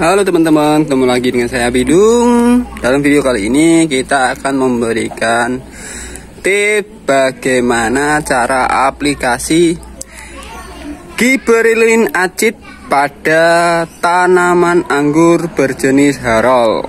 Halo teman-teman, ketemu lagi dengan saya Bidung. Dalam video kali ini kita akan memberikan tips bagaimana cara aplikasi Gibberellin acid pada tanaman anggur berjenis harol.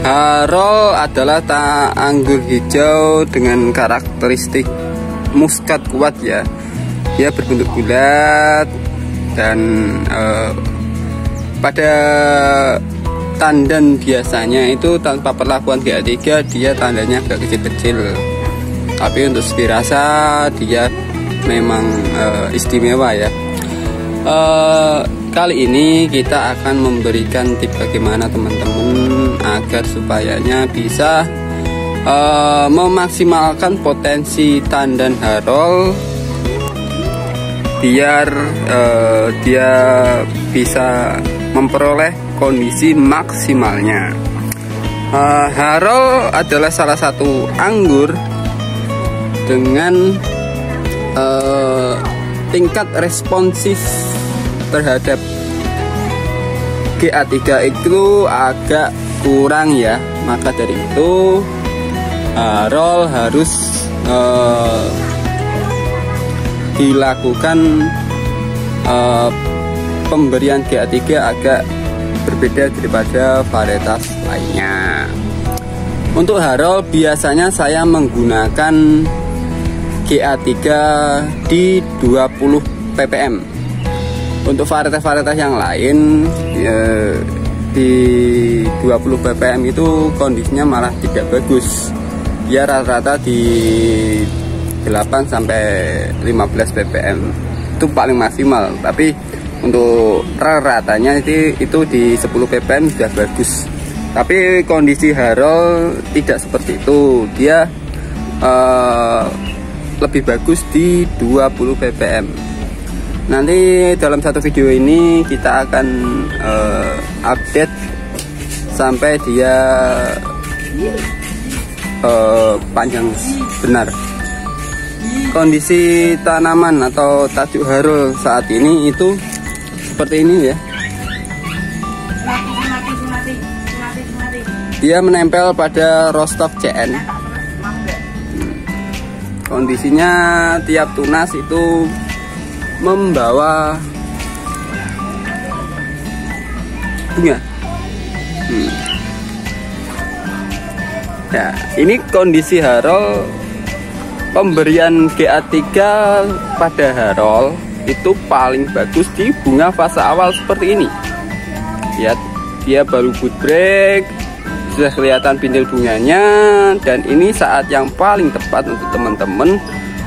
Harol adalah anggur hijau dengan karakteristik muskat kuat ya. Dia berbentuk bulat dan pada tandan biasanya itu tanpa perlakuan GA3 dia tandanya agak kecil-kecil. Tapi untuk segi rasa dia memang istimewa ya. Kali ini kita akan memberikan tips bagaimana teman-teman agar supayanya bisa memaksimalkan potensi tandan harol biar dia bisa memperoleh kondisi maksimalnya. Harol adalah salah satu anggur dengan tingkat responsif terhadap GA3 itu agak kurang ya. Maka dari itu harol harus dilakukan pemberian GA3 agak berbeda daripada varietas lainnya. Untuk harol biasanya saya menggunakan GA3 di 20 ppm. Untuk varietas-varietas yang lain di 20 ppm itu kondisinya malah tidak bagus. Dia rata-rata di 8 sampai 15 ppm itu paling maksimal. Tapi untuk rata-ratanya itu di 10 ppm sudah bagus. Tapi kondisi harol tidak seperti itu. Dia lebih bagus di 20 ppm. Nanti dalam satu video ini kita akan update sampai dia panjang benar. Kondisi tanaman atau tajuk harol saat ini itu seperti ini ya. Dia menempel pada rostok CN. Kondisinya tiap tunas itu membawa bunga. Ya, ini kondisi harol. Pemberian GA3 pada harol itu paling bagus di bunga fase awal seperti ini. Lihat, dia baru bud break, sudah kelihatan pintil bunganya, dan ini saat yang paling tepat untuk teman-teman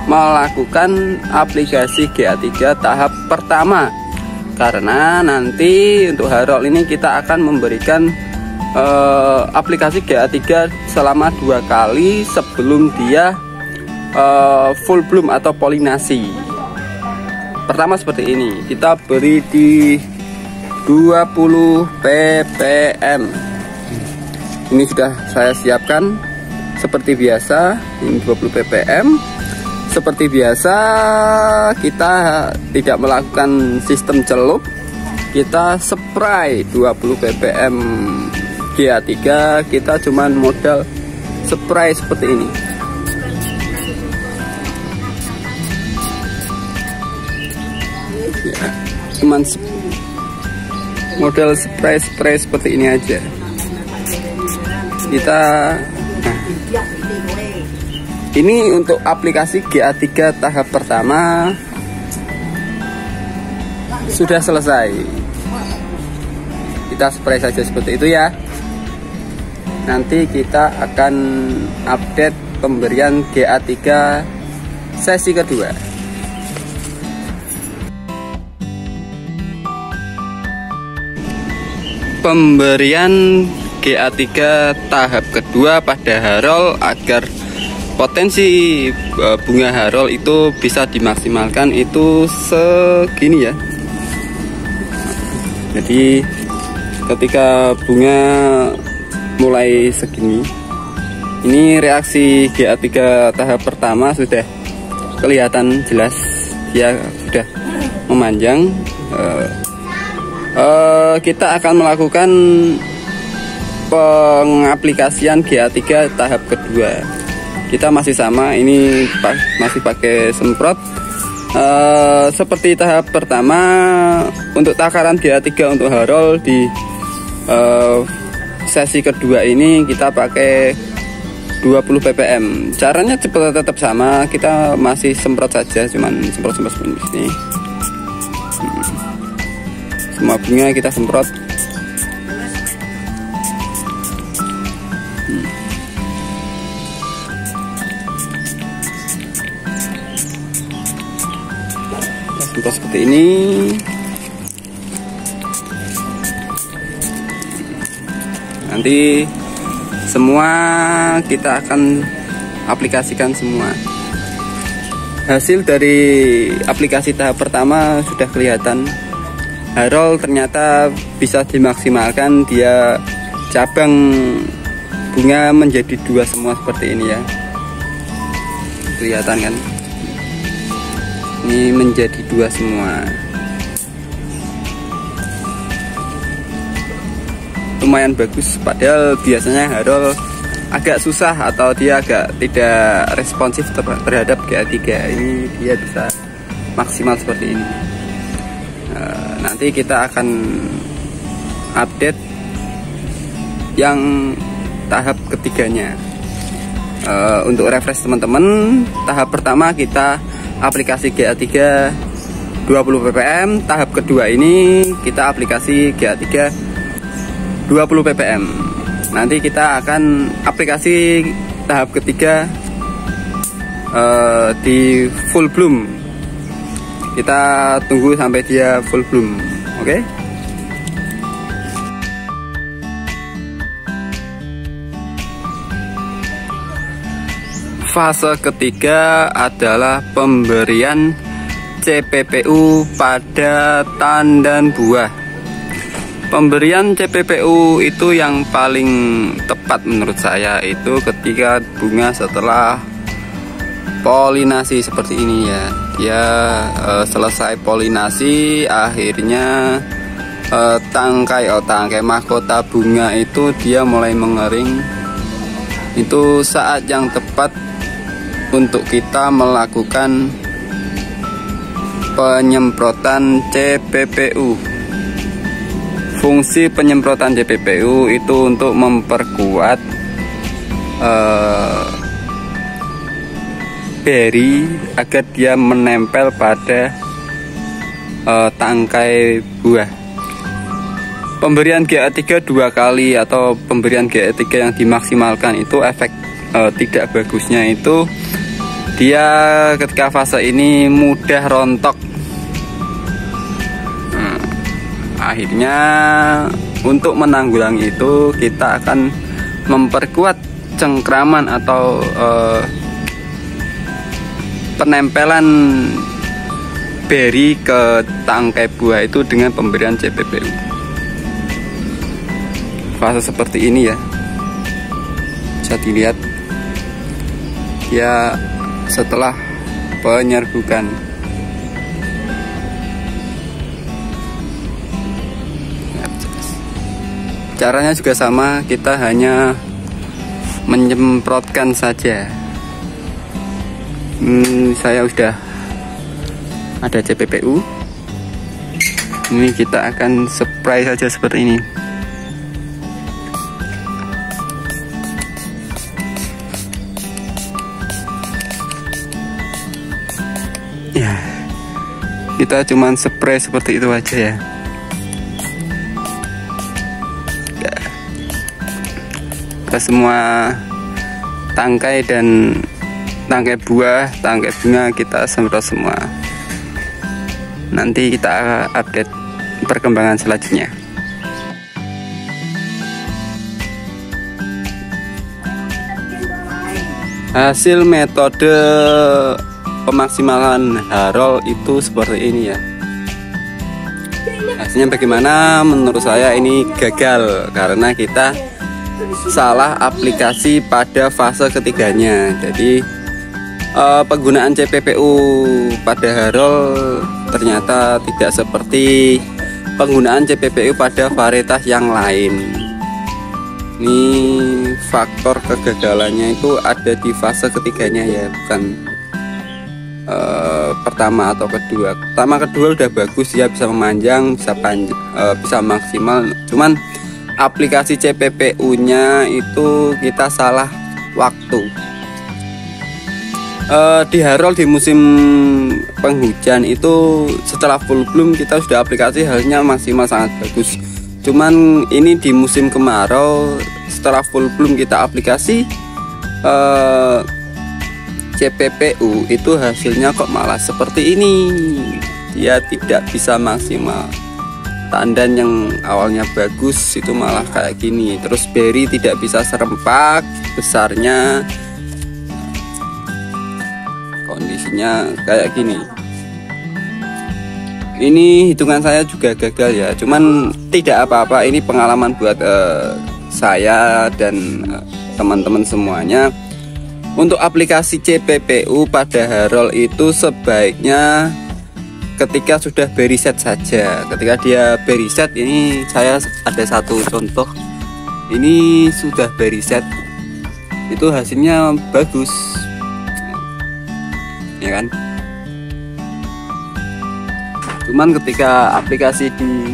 melakukan aplikasi GA3 tahap pertama. Karena nanti untuk harol ini kita akan memberikan aplikasi GA3 selama 2 kali sebelum dia full bloom atau polinasi. Pertama seperti ini, kita beri di 20 ppm. Ini sudah saya siapkan seperti biasa, ini 20 ppm. seperti biasa kita tidak melakukan sistem celup, kita spray 20 ppm GA3, kita cuman modal spray seperti ini. Ya, cuman model spray seperti ini aja. Kita ini untuk aplikasi GA3 tahap pertama sudah selesai. Kita spray saja seperti itu ya. Nanti kita akan update pemberian GA3 sesi kedua. Pemberian GA3 tahap kedua pada harol agar potensi bunga harol itu bisa dimaksimalkan itu segini ya. Jadi ketika bunga mulai segini, ini reaksi GA3 tahap pertama sudah kelihatan jelas, dia sudah memanjang. Kita akan melakukan pengaplikasian GA3 tahap kedua. Kita masih sama, ini masih pakai semprot. Seperti tahap pertama, untuk takaran GA3 untuk harol di sesi kedua ini kita pakai 20 ppm. Caranya tetap sama, kita masih semprot saja, cuman semprot seperti ini. Semua bunga kita semprot. Semprot seperti ini. Nanti semua kita akan aplikasikan semua. Hasil dari aplikasi tahap pertama sudah kelihatan. Harol ternyata bisa dimaksimalkan, dia cabang bunga menjadi 2 semua seperti ini ya. Kelihatan kan? Ini menjadi 2 semua. Lumayan bagus, padahal biasanya harol agak susah atau dia agak tidak responsif terhadap GA3. Ini dia bisa maksimal seperti ini. Nanti kita akan update yang tahap ketiganya. Untuk refresh teman-teman, tahap pertama kita aplikasi GA3 20 ppm, tahap kedua ini kita aplikasi GA3 20 ppm. Nanti kita akan aplikasi tahap ketiga di full bloom. Kita tunggu sampai dia full bloom, oke? Fase ketiga adalah pemberian CPPU pada tandan buah. Pemberian CPPU itu yang paling tepat menurut saya itu ketika bunga setelah polinasi seperti ini ya. Dia selesai polinasi, akhirnya tangkai mahkota bunga itu dia mulai mengering. Itu saat yang tepat untuk kita melakukan penyemprotan CPPU. Fungsi penyemprotan CPPU itu untuk memperkuat beri agar dia menempel pada tangkai buah. Pemberian GA3 2 kali atau pemberian GA3 yang dimaksimalkan itu efek tidak bagusnya itu dia ketika fase ini mudah rontok. Akhirnya untuk menanggulangi itu kita akan memperkuat cengkraman atau penempelan beri ke tangkai buah itu dengan pemberian CPPU. Fase seperti ini ya, bisa dilihat ya. Setelah penyerbukan. Caranya juga sama, kita hanya menyemprotkan saja. Saya sudah ada CPPU. Ini kita akan spray saja seperti ini. Ya, kita cuman spray seperti itu aja ya. Ke semua tangkai dan tangkai buah, tangkai bunga kita semprot semua. Nanti kita update perkembangan selanjutnya. Hasil metode pemaksimalan harol itu seperti ini ya. Hasilnya bagaimana? Menurut saya ini gagal karena kita salah aplikasi pada fase ketiganya. Jadi penggunaan CPPU pada harol ternyata tidak seperti penggunaan CPPU pada varietas yang lain. Ini faktor kegagalannya itu ada di fase ketiganya ya, bukan pertama atau kedua. Pertama kedua udah bagus ya, bisa memanjang, bisa maksimal. Cuman aplikasi CPPU-nya itu kita salah waktu. Di harol di musim penghujan itu setelah full bloom kita sudah aplikasi hasilnya maksimal sangat bagus. Cuman ini di musim kemarau setelah full bloom kita aplikasi CPPU itu hasilnya kok malah seperti ini. Dia tidak bisa maksimal. Tandan yang awalnya bagus itu malah kayak gini. Terus beri tidak bisa serempak, besarnya kondisinya kayak gini. Ini hitungan saya juga gagal ya, cuman tidak apa-apa. Ini pengalaman buat saya dan teman-teman semuanya. Untuk aplikasi CPPU pada harol itu sebaiknya ketika sudah beri set saja. Ketika dia beri set, ini saya ada satu contoh. Ini sudah beri set, itu hasilnya bagus, ya kan? Cuman ketika aplikasi di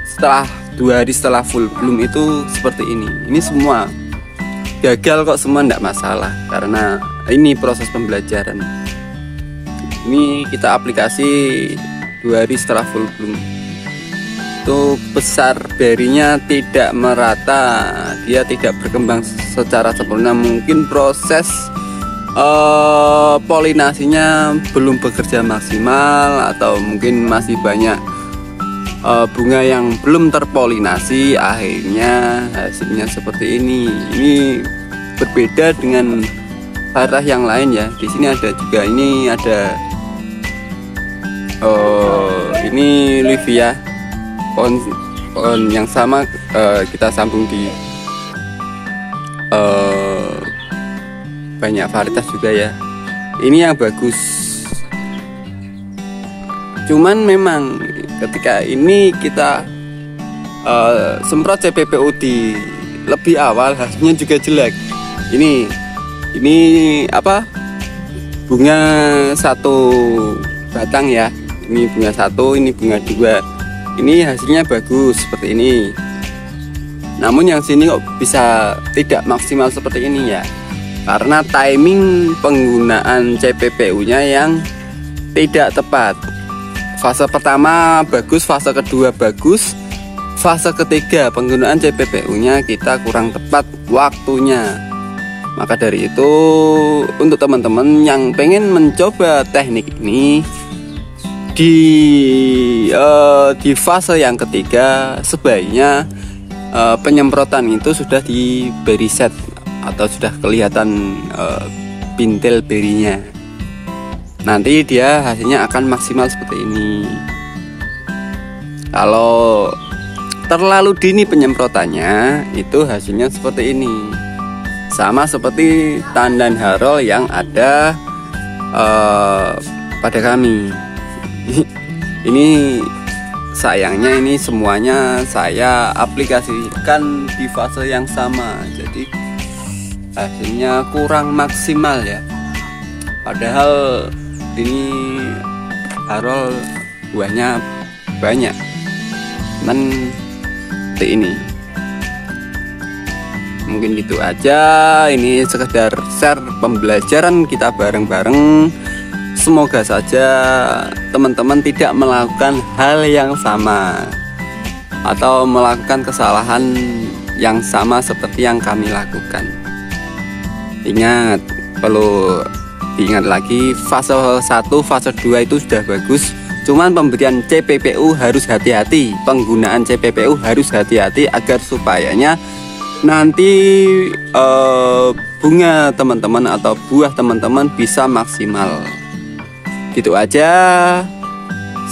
setelah 2 hari setelah full bloom itu seperti ini. Ini semua gagal kok, semua enggak masalah karena ini proses pembelajaran. Ini kita aplikasi 2 hari setelah full bloom. Itu besar berinya tidak merata, dia tidak berkembang secara sempurna. Mungkin proses polinasinya belum bekerja maksimal, atau mungkin masih banyak bunga yang belum terpolinasi, akhirnya hasilnya seperti ini. Ini berbeda dengan varietas yang lain ya. Di sini ada juga, ini ada ini Livia pohon yang sama, kita sambung di banyak varietas juga ya. Ini yang bagus. Cuman memang ketika ini kita semprot CPPU di lebih awal, hasilnya juga jelek. Ini apa? Bunga satu batang ya. Ini bunga satu, ini bunga dua. Ini hasilnya bagus seperti ini. Namun yang sini kok bisa tidak maksimal seperti ini ya? Karena timing penggunaan CPPU-nya yang tidak tepat. Fase pertama bagus, fase kedua bagus, fase ketiga penggunaan CPPU-nya kita kurang tepat waktunya. Maka dari itu, untuk teman-teman yang pengen mencoba teknik ini di fase yang ketiga, sebaiknya penyemprotan itu sudah diberi set atau sudah kelihatan pintil berinya. Nanti dia hasilnya akan maksimal seperti ini. Kalau terlalu dini penyemprotannya, itu hasilnya seperti ini. sama seperti tandan harol yang ada pada kami. Ini sayangnya ini semuanya saya aplikasikan di fase yang sama, jadi hasilnya kurang maksimal ya. Padahal ini harol buahnya banyak, cuman seperti ini. Mungkin gitu aja, ini sekedar share pembelajaran kita bareng-bareng. Semoga saja teman-teman tidak melakukan hal yang sama atau melakukan kesalahan yang sama seperti yang kami lakukan. Ingat, perlu diingat lagi, fase 1, fase 2 itu sudah bagus. Cuman pemberian CPPU harus hati-hati, penggunaan CPPU harus hati-hati agar supayanya nanti bunga teman-teman atau buah teman-teman bisa maksimal. Gitu aja,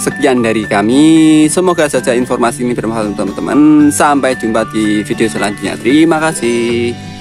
sekian dari kami. Semoga saja informasi ini bermanfaat untuk teman-teman. Sampai jumpa di video selanjutnya. Terima kasih.